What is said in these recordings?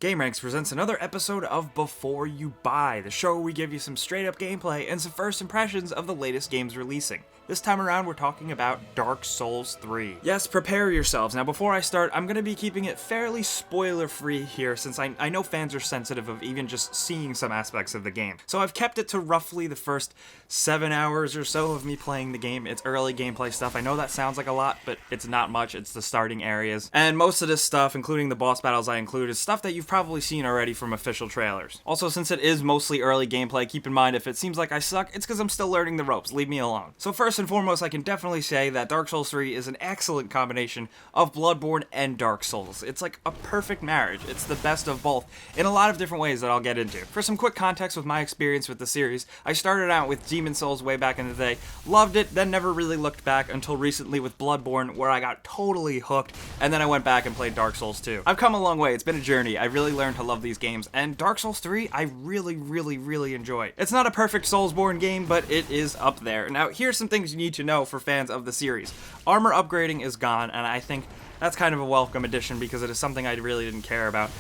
gameranx presents another episode of Before You Buy, the show where we give you some straight up gameplay and some first impressions of the latest games releasing. This time around, we're talking about Dark Souls 3. Yes, prepare yourselves. Now, before I start, I'm going to be keeping it fairly spoiler-free here, since I know fans are sensitive of even just seeing some aspects of the game. So I've kept it to roughly the first 7 hours or so of me playing the game. It's early gameplay stuff. I know that sounds like a lot, but it's not much. It's the starting areas. And most of this stuff, including the boss battles I include, is stuff that you've probably seen already from official trailers. Also, since it is mostly early gameplay, keep in mind if it seems like I suck, it's because I'm still learning the ropes. Leave me alone. So first and foremost, I can definitely say that Dark Souls 3 is an excellent combination of Bloodborne and Dark Souls. It's like a perfect marriage. It's the best of both in a lot of different ways that I'll get into. For some quick context with my experience with the series, I started out with Demon Souls way back in the day, loved it, then never really looked back until recently with Bloodborne, where I got totally hooked, and then I went back and played Dark Souls 2. I've come a long way. It's been a journey. I really learned to love these games, and Dark Souls 3 I really enjoy. It's not a perfect Soulsborne game, but it is up there. Now, here's some things you need to know for fans of the series. Armor upgrading is gone, and I think that's kind of a welcome addition because it is something I really didn't care about.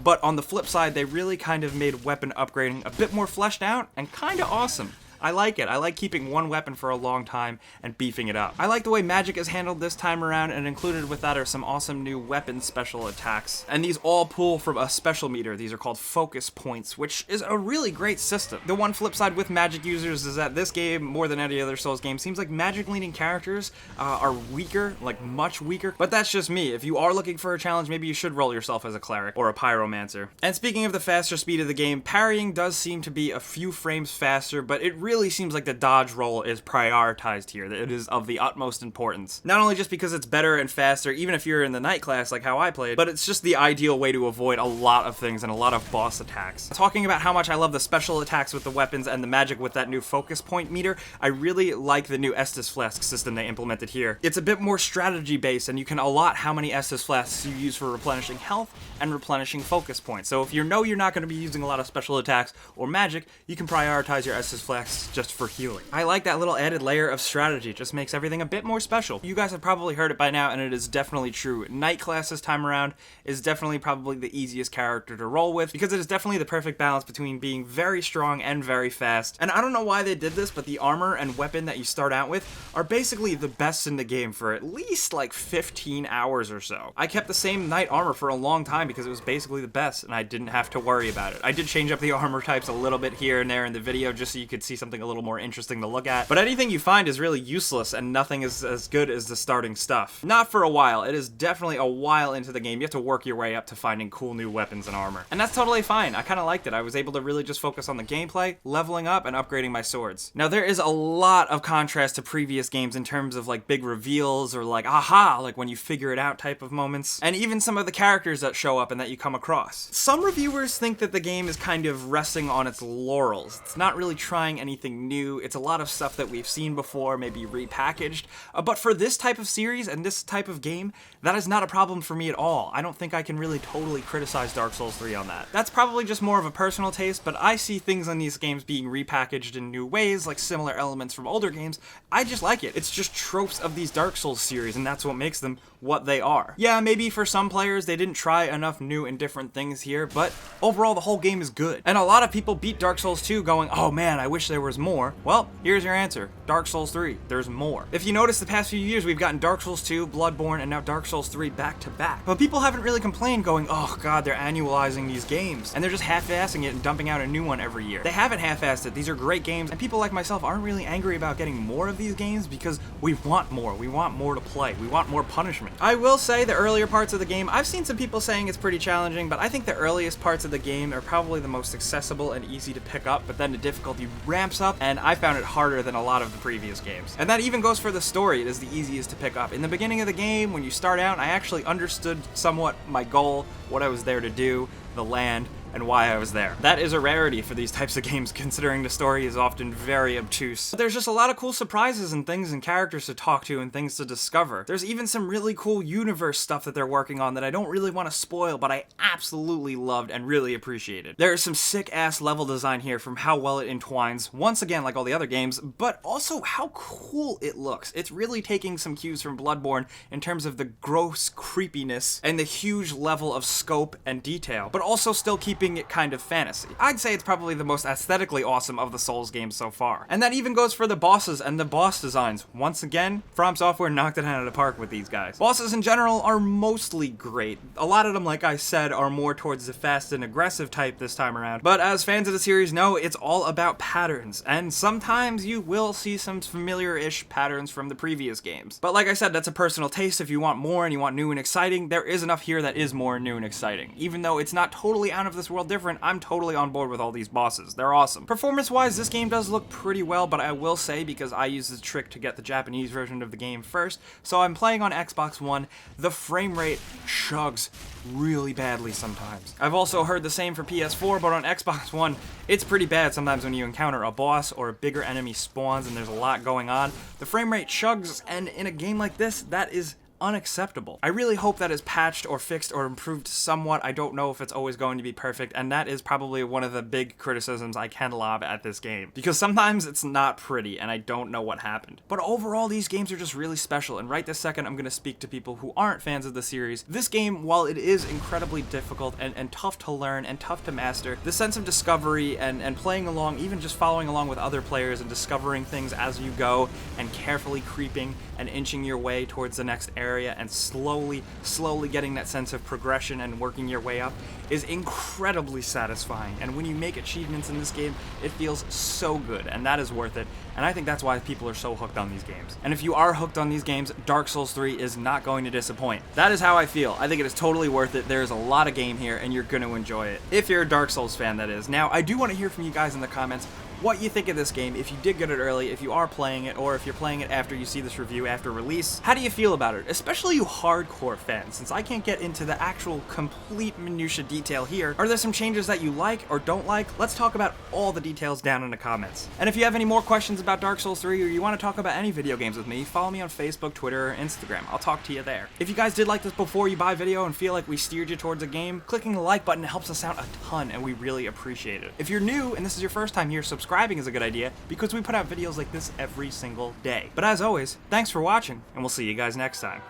But on the flip side, they really kind of made weapon upgrading a bit more fleshed out and kind of awesome. I like it. I like keeping one weapon for a long time and beefing it up. I like the way magic is handled this time around, and included with that are some awesome new weapon special attacks. And these all pull from a special meter. These are called focus points, which is a really great system. The one flip side with magic users is that this game, more than any other Souls game, seems like magic-leaning characters are weaker, like much weaker. But that's just me. If you are looking for a challenge, maybe you should roll yourself as a cleric or a pyromancer. And speaking of the faster speed of the game, parrying does seem to be a few frames faster, but it really seems like the dodge roll is prioritized here, that it is of the utmost importance. Not only just because it's better and faster, even if you're in the night class like how I played, but it's just the ideal way to avoid a lot of things and a lot of boss attacks. Talking about how much I love the special attacks with the weapons and the magic with that new focus point meter, I really like the new Estus Flask system they implemented here. It's a bit more strategy based, and you can allot how many Estus Flasks you use for replenishing health and replenishing focus points. So if you know you're not going to be using a lot of special attacks or magic, you can prioritize your Estus Flasks just for healing. I like that little added layer of strategy. It just makes everything a bit more special. You guys have probably heard it by now, and it is definitely true. Night class this time around is definitely probably the easiest character to roll with, because it is definitely the perfect balance between being very strong and very fast. And I don't know why they did this, but the armor and weapon that you start out with are basically the best in the game for at least like 15 hours or so. I kept the same knight armor for a long time because it was basically the best, and I didn't have to worry about it. I did change up the armor types a little bit here and there in the video just so you could see something a little more interesting to look at, but anything you find is really useless, and nothing is as good as the starting stuff. Not for a while. It is definitely a while into the game. You have to work your way up to finding cool new weapons and armor, and that's totally fine. I kind of liked it. I was able to really just focus on the gameplay, leveling up, and upgrading my swords. Now, there is a lot of contrast to previous games in terms of like big reveals or like aha, like when you figure it out type of moments, and even some of the characters that show up and that you come across. Some reviewers think that the game is kind of resting on its laurels. It's not really trying anything new. It's a lot of stuff that we've seen before, maybe repackaged. But for this type of series and this type of game, that is not a problem for me at all. I don't think I can really totally criticize Dark Souls 3 on that. That's probably just more of a personal taste, but I see things in these games being repackaged in new ways, like similar elements from older games. I just like it. It's just tropes of these Dark Souls series, and that's what makes them what they are. Yeah, maybe for some players they didn't try enough new and different things here, but overall the whole game is good. And a lot of people beat Dark Souls 2 going, oh man, I wish there was more. Well, here's your answer. Dark Souls 3. There's more. If you notice, the past few years we've gotten Dark Souls 2, Bloodborne, and now Dark Souls 3 back to back. But people haven't really complained going, oh god, they're annualizing these games, and they're just half-assing it and dumping out a new one every year. They haven't half-assed it. These are great games, and people like myself aren't really angry about getting more of these games because we want more. We want more to play. We want more punishment. I will say the earlier parts of the game, I've seen some people saying it's pretty challenging, but I think the earliest parts of the game are probably the most accessible and easy to pick up, but then the difficulty ramps up, and I found it harder than a lot of the previous games. And that even goes for the story. It is the easiest to pick up. In the beginning of the game, when you start out, I actually understood somewhat my goal, what I was there to do, the land, and why I was there. That is a rarity for these types of games, considering the story is often very obtuse. But there's just a lot of cool surprises and things and characters to talk to and things to discover. There's even some really cool universe stuff that they're working on that I don't really want to spoil, but I absolutely loved and really appreciated. There is some sick-ass level design here from how well it entwines, once again like all the other games, but also how cool it looks. It's really taking some cues from Bloodborne in terms of the gross creepiness and the huge level of scope and detail, but also still keeping it kind of fantasy. I'd say it's probably the most aesthetically awesome of the Souls games so far. And that even goes for the bosses and the boss designs. Once again, From Software knocked it out of the park with these guys. Bosses in general are mostly great. A lot of them, like I said, are more towards the fast and aggressive type this time around, but as fans of the series know, it's all about patterns, and sometimes you will see some familiar-ish patterns from the previous games. But like I said, that's a personal taste. If you want more and you want new and exciting, there is enough here that is more new and exciting. Even though it's not totally out of this world different, I'm totally on board with all these bosses. They're awesome. Performance-wise, this game does look pretty well, but I will say, because I used the trick to get the Japanese version of the game first, so I'm playing on Xbox One, the frame rate chugs really badly sometimes. I've also heard the same for PS4, but on Xbox One, it's pretty bad sometimes when you encounter a boss or a bigger enemy spawns and there's a lot going on. The frame rate chugs, and in a game like this, that is unacceptable. I really hope that is patched or fixed or improved somewhat. I don't know if it's always going to be perfect, and that is probably one of the big criticisms I can lob at this game, because sometimes it's not pretty and I don't know what happened. But overall, these games are just really special, and right this second I'm going to speak to people who aren't fans of the series. This game, while it is incredibly difficult and tough to learn and tough to master, the sense of discovery and playing along, even just following along with other players and discovering things as you go and carefully creeping and inching your way towards the next area and slowly getting that sense of progression and working your way up is incredibly satisfying. And when you make achievements in this game, it feels so good, and that is worth it. And I think that's why people are so hooked on these games. And if you are hooked on these games, Dark Souls 3 is not going to disappoint. That is how I feel. I think it is totally worth it. There is a lot of game here, and you're going to enjoy it. If you're a Dark Souls fan, that is. Now, I do want to hear from you guys in the comments what you think of this game, if you did get it early, if you are playing it, or if you're playing it after you see this review after release. How do you feel about it? Especially you hardcore fans, since I can't get into the actual complete minutia detail here. Are there some changes that you like or don't like? Let's talk about all the details down in the comments. And if you have any more questions about Dark Souls 3 or you want to talk about any video games with me, follow me on Facebook, Twitter, or Instagram. I'll talk to you there. If you guys did like this before you buy video and feel like we steered you towards a game, clicking the like button helps us out a ton, and we really appreciate it. If you're new and this is your first time here, subscribing is a good idea, because we put out videos like this every single day. But as always, thanks for watching, and we'll see you guys next time.